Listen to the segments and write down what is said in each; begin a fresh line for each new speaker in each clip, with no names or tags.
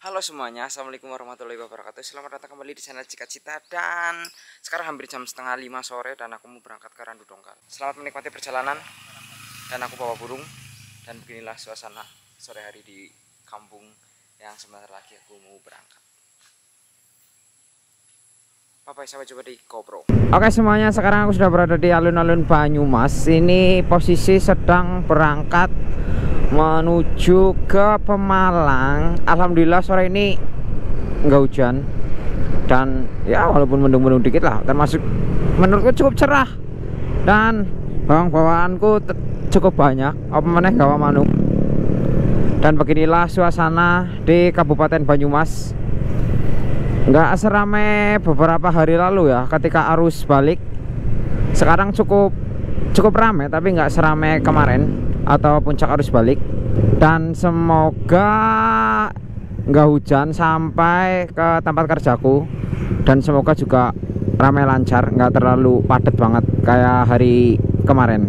Halo semuanya, assalamualaikum warahmatullahi wabarakatuh. Selamat datang kembali di channel Cita-Cita. Dan sekarang hampir jam setengah 5 sore dan aku mau berangkat ke Randu Dongkal. Selamat menikmati perjalanan. Dan aku bawa burung. Dan beginilah suasana sore hari di kampung yang sebentar lagi aku mau berangkat. Bye-bye, sampai jumpa di GoPro. Oke semuanya, sekarang aku sudah berada di alun-alun Banyumas. Ini posisi sedang berangkat menuju ke Pemalang. Alhamdulillah sore ini nggak hujan dan ya walaupun mendung-mendung dikit lah, termasuk menurutku cukup cerah dan bawang-bawaanku cukup banyak, apa meneh gawa manuk. Dan beginilah suasana di Kabupaten Banyumas. Nggak seramai beberapa hari lalu ya ketika arus balik. Sekarang cukup ramai tapi nggak seramai kemarin atau puncak arus balik. Dan semoga nggak hujan sampai ke tempat kerjaku, dan semoga juga ramai lancar, nggak terlalu padat banget kayak hari kemarin.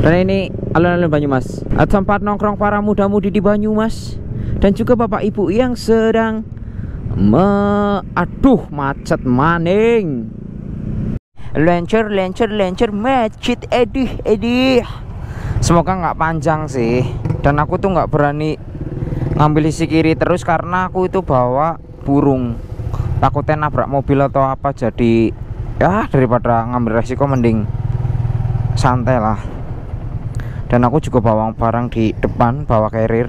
Dan ini alun-alun Banyumas, tempat nongkrong para muda-mudi di Banyumas dan juga bapak ibu yang sedang aduh macet maning. Lancar macet, edih. Semoga nggak panjang sih. Dan aku tuh nggak berani ngambil sisi kiri terus karena aku itu bawa burung, takutnya nabrak mobil atau apa. Jadi ya daripada ngambil resiko mending santai lah. Dan aku juga bawa barang di depan, bawa carrier,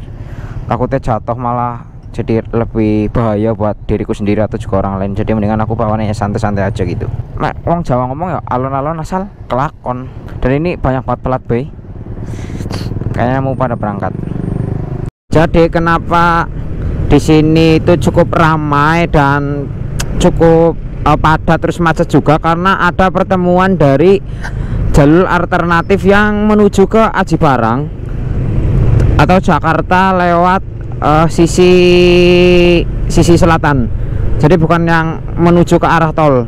takutnya jatuh malah jadi lebih bahaya buat diriku sendiri atau juga orang lain. Jadi mendingan aku bawanya santai-santai aja gitu. Nah, wong Jawa ngomong ya alon-alon asal kelakon. Dan ini banyak banget pelat bay, kayaknya mau pada berangkat. Jadi kenapa di sini itu cukup ramai dan cukup padat terus macet juga karena ada pertemuan dari jalur alternatif yang menuju ke Aji Barang atau Jakarta lewat sisi selatan. Jadi bukan yang menuju ke arah tol.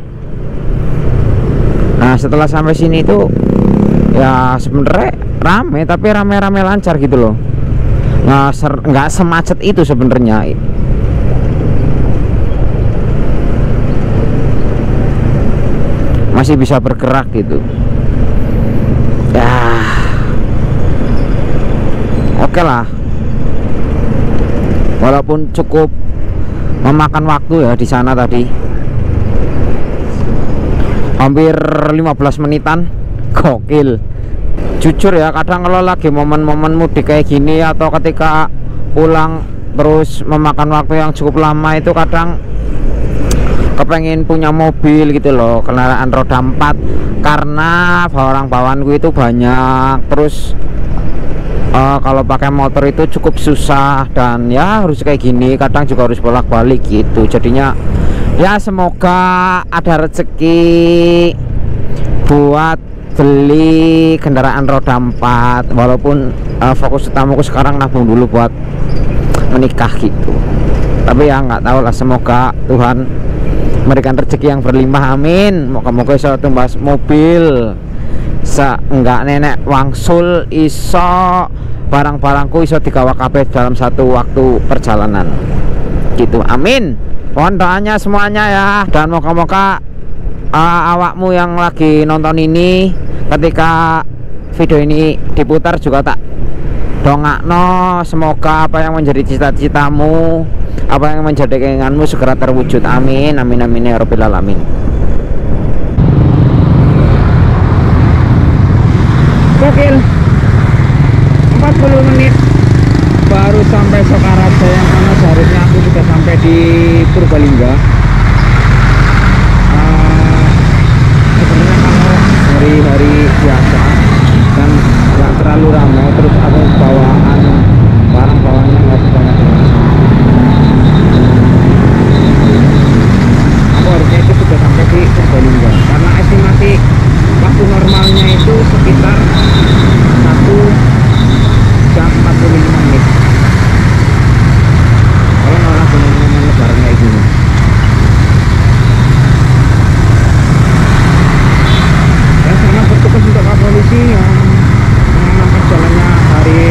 Nah, setelah sampai sini itu ya sebenarnya rame, tapi rame-rame lancar gitu loh. Nggak semacet itu sebenarnya. Masih bisa bergerak gitu. Ya, oke lah. Walaupun cukup memakan waktu ya di sana tadi. Hampir 15 menitan. Gokil. Jujur ya, kadang kalau lagi momen-momen mudik kayak gini atau ketika pulang terus memakan waktu yang cukup lama, itu kadang kepengen punya mobil gitu loh, kendaraan roda 4, karena barang-bawaanku itu banyak. Terus kalau pakai motor itu cukup susah dan ya harus kayak gini, kadang juga harus bolak-balik gitu. Jadinya ya semoga ada rezeki buat beli kendaraan roda 4, walaupun fokus utamaku sekarang nabung dulu buat menikah gitu. Tapi ya nggak tahu lah, semoga Tuhan memberikan rezeki yang berlimpah, amin. Moga-moga iso tumbas mobil, enggak nenek wangsul, iso barang-barangku iso digawa kabeh dalam satu waktu perjalanan gitu, amin. Mohon doanya semuanya ya. Dan moga-moga awakmu yang lagi nonton ini, ketika video ini diputar juga tak dongakno, semoga apa yang menjadi cita-citamu, apa yang menjadi keinginanmu segera terwujud, amin amin amin ya rabbil alamin. Gokil, 40 menit baru sampai Sokaraja, yang mana seharusnya aku sudah sampai di Purbalingga. Sebenarnya kalau hari-hari biasa dan nggak terlalu ramai, terus aku bawaan barang-bawaannya nggak banyak, aku harusnya itu sudah sampai di Purbalingga, karena estimasi waktu normalnya itu sekitar 1 jam 45 menit kalau malah benar-benar lebaran kayak gini. Dan sangat bertugas untuk Kak Polisi yang mengamankan jalannya hari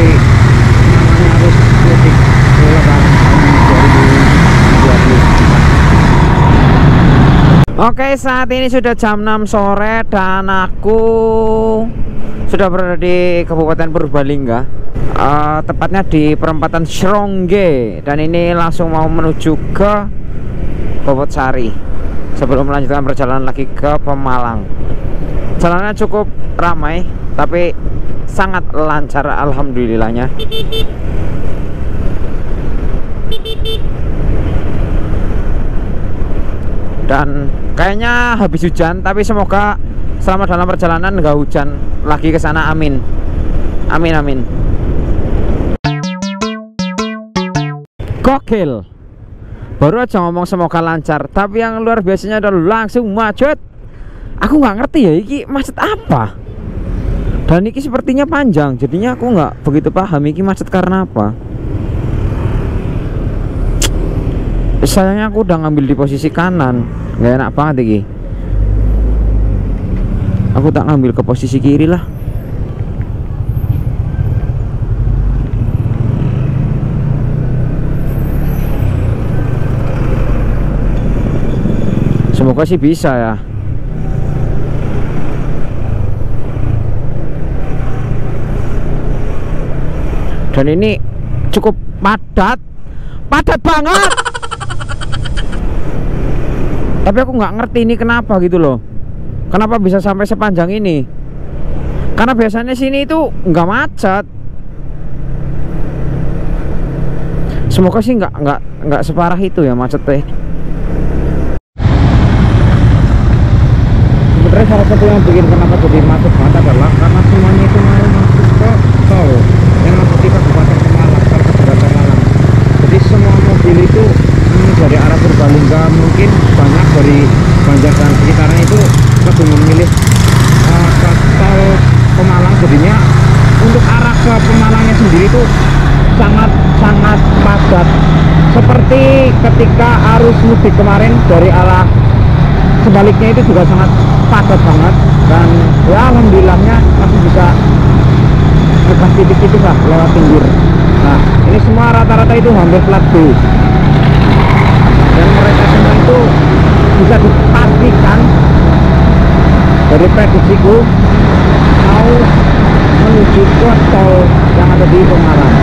Oke, saat ini sudah jam 6 sore dan aku sudah berada di Kabupaten Purbalingga, tepatnya di perempatan Srongge, dan ini langsung mau menuju ke Bobotsari sebelum melanjutkan perjalanan lagi ke Pemalang. Jalannya cukup ramai tapi sangat lancar alhamdulillahnya. Dan kayaknya habis hujan, tapi semoga selama dalam perjalanan nggak hujan lagi ke sana, amin. Amin amin. Gokil. Baru aja ngomong semoga lancar, tapi yang luar biasanya adalah langsung macet. Aku nggak ngerti ya iki macet apa. Dan iki sepertinya panjang, jadinya aku nggak begitu paham iki macet karena apa. Sayangnya aku udah ngambil di posisi kanan, nggak enak banget iki. Aku tak ngambil ke posisi kiri lah. Semoga sih bisa ya. Dan ini cukup padat banget. Tapi aku nggak ngerti ini kenapa gitu loh. Kenapa bisa sampai sepanjang ini? Karena biasanya sini itu nggak macet. Semoga sih nggak separah itu ya macet teh. Sebenarnya salah satu yang bikin kenapa jadi macet banget adalah karena semuanya itu mau masuk ke tol yang masuk di Kabupaten Pemalang, Kabupaten Pemalang. Jadi semua mobil itu dari arah Purbalingga, mungkin banyak dari Banjar dan sekitarnya itu lebih memilih ke tol Pemalang. Jadinya untuk arah ke Pemalangnya sendiri itu sangat padat, seperti ketika arus mudik kemarin dari arah sebaliknya itu juga sangat padat banget. Dan ya alhamdulillahnya masih bisa ngegas titik-titik lah lewat pinggir. Nah ini semua rata-rata itu hampir plat B, dan mereka semua itu bisa dipastikan dari prediksiku mau menuju ke tol yang ada di Pemalang.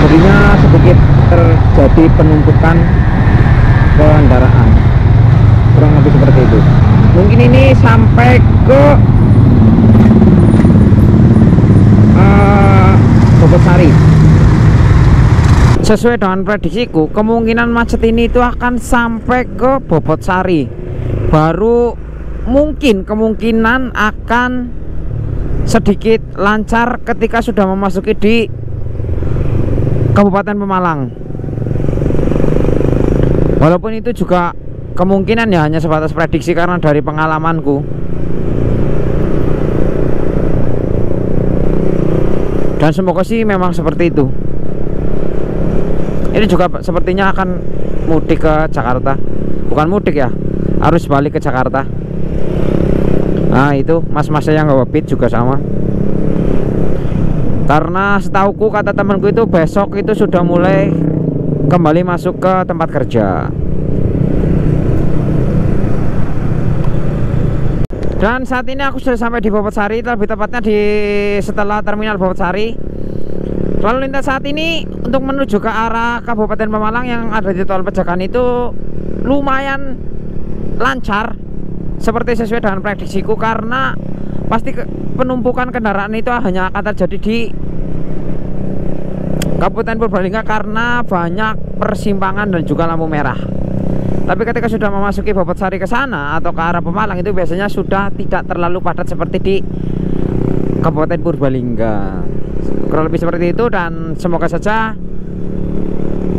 Jadinya sedikit terjadi penumpukan kendaraan, kurang lebih seperti itu. Mungkin ini sampai ke Bobotsari. Sesuai dengan prediksiku, kemungkinan macet ini itu akan sampai ke Bobotsari. Baru kemungkinan akan sedikit lancar ketika sudah memasuki di Kabupaten Pemalang. Walaupun itu juga kemungkinan ya hanya sebatas prediksi karena dari pengalamanku. Dan semoga sih memang seperti itu. Ini juga sepertinya akan mudik ke Jakarta. Bukan mudik ya, harus balik ke Jakarta. Nah itu mas-masnya yang bawa beat juga sama. Karena setauku kata temanku itu besok itu sudah mulai kembali masuk ke tempat kerja. Dan saat ini aku sudah sampai di Bobotsari, lebih tepatnya di setelah terminal Bobotsari. Lalu lintas saat ini untuk menuju ke arah Kabupaten Pemalang yang ada di tol Pejagan itu lumayan lancar, seperti sesuai dengan prediksiku, karena pasti penumpukan kendaraan itu hanya akan terjadi di Kabupaten Purbalingga karena banyak persimpangan dan juga lampu merah. Tapi ketika sudah memasuki Bobotsari ke sana atau ke arah Pemalang itu biasanya sudah tidak terlalu padat seperti di Kabupaten Purbalingga. Kurang lebih seperti itu, dan semoga saja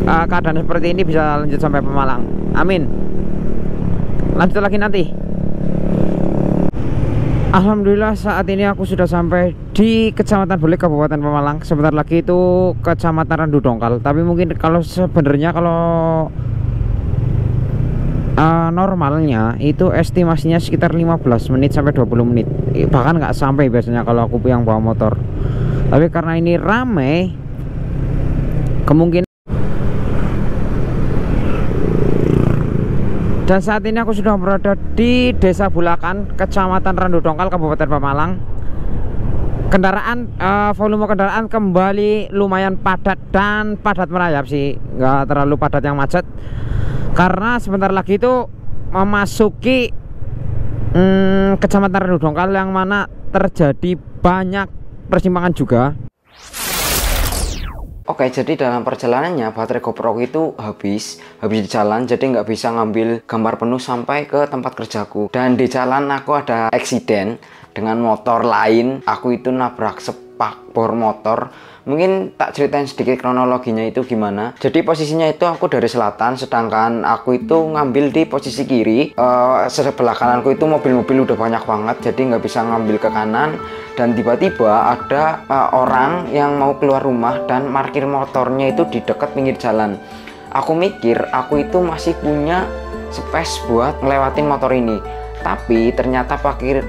keadaan seperti ini bisa lanjut sampai Pemalang. Amin. Lanjut lagi nanti. Alhamdulillah saat ini aku sudah sampai di Kecamatan Belik, Kabupaten Pemalang. Sebentar lagi itu Kecamatan Randu Dongkal. Tapi mungkin kalau sebenarnya normalnya itu estimasinya sekitar 15 menit sampai 20 menit. Bahkan nggak sampai biasanya kalau aku yang bawa motor. Tapi karena ini ramai, kemungkinan Dan saat ini aku sudah berada di Desa Bulakan, Kecamatan Randu Dongkal, Kabupaten Pemalang. Volume kendaraan kembali lumayan padat dan padat merayap sih, nggak terlalu padat yang macet. Karena sebentar lagi itu memasuki Kecamatan Randu Dongkal yang mana terjadi banyak persimpangan juga. Oke, jadi dalam perjalanannya baterai GoPro itu habis di jalan, jadi nggak bisa ngambil gambar penuh sampai ke tempat kerjaku. Dan di jalan aku ada eksiden dengan motor lain. Aku itu nabrak spakbor motor. Mungkin tak ceritain sedikit kronologinya itu gimana. Jadi posisinya itu aku dari selatan, sedangkan aku itu ngambil di posisi kiri. Sebelah kananku itu mobil-mobil udah banyak banget, jadi nggak bisa ngambil ke kanan. Dan tiba-tiba ada orang yang mau keluar rumah dan parkir motornya itu di dekat pinggir jalan. Aku mikir aku itu masih punya space buat ngelewatin motor ini. Tapi ternyata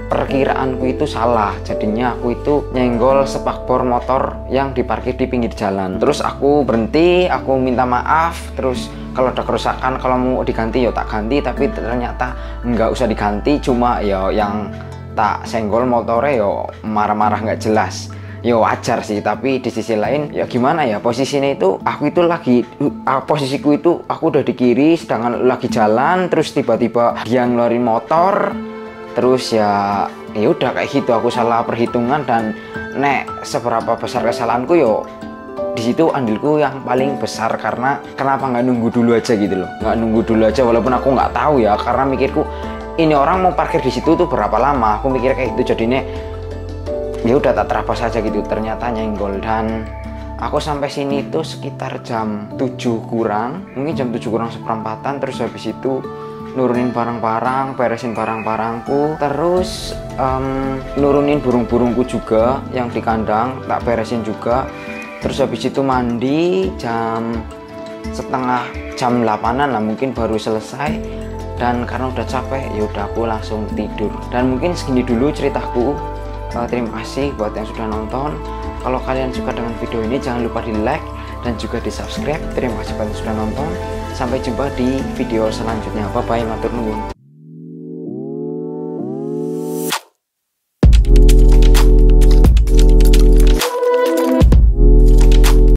perkiraanku itu salah. Jadinya aku itu nyenggol spakbor motor yang diparkir di pinggir jalan. Terus aku berhenti, aku minta maaf. Terus kalau ada kerusakan, kalau mau diganti ya tak ganti. Tapi ternyata nggak usah diganti. Cuma ya yang tak senggol motornya ya marah-marah nggak jelas. Ya wajar sih, tapi di sisi lain ya gimana ya, posisinya itu aku itu lagi posisiku itu aku udah di kiri sedangkan lagi jalan, terus tiba-tiba dia ngeluarin motor, terus ya udah kayak gitu. Aku salah perhitungan dan seberapa besar kesalahanku yo di situ andilku yang paling besar. Karena kenapa nggak nunggu dulu aja gitu loh, nggak nunggu dulu aja walaupun aku nggak tahu ya, karena mikirku ini orang mau parkir di situ tuh berapa lama, aku mikir kayak gitu. Jadinya ya udah tak terabas saja gitu, ternyata nyenggol. Dan aku sampai sini itu sekitar jam 7 kurang, mungkin jam 7 kurang seperempatan. Terus habis itu nurunin barang-barang, beresin barang-barangku, terus nurunin burung-burungku juga yang di kandang, tak beresin juga. Terus habis itu mandi jam 8:30 lah mungkin baru selesai. Dan karena udah capek ya udah aku langsung tidur. Dan mungkin segini dulu ceritaku. Terima kasih buat yang sudah nonton. Kalau kalian suka dengan video ini jangan lupa di like dan juga di subscribe. Terima kasih buat yang sudah nonton. Sampai jumpa di video selanjutnya. Bye bye, matur nuwun.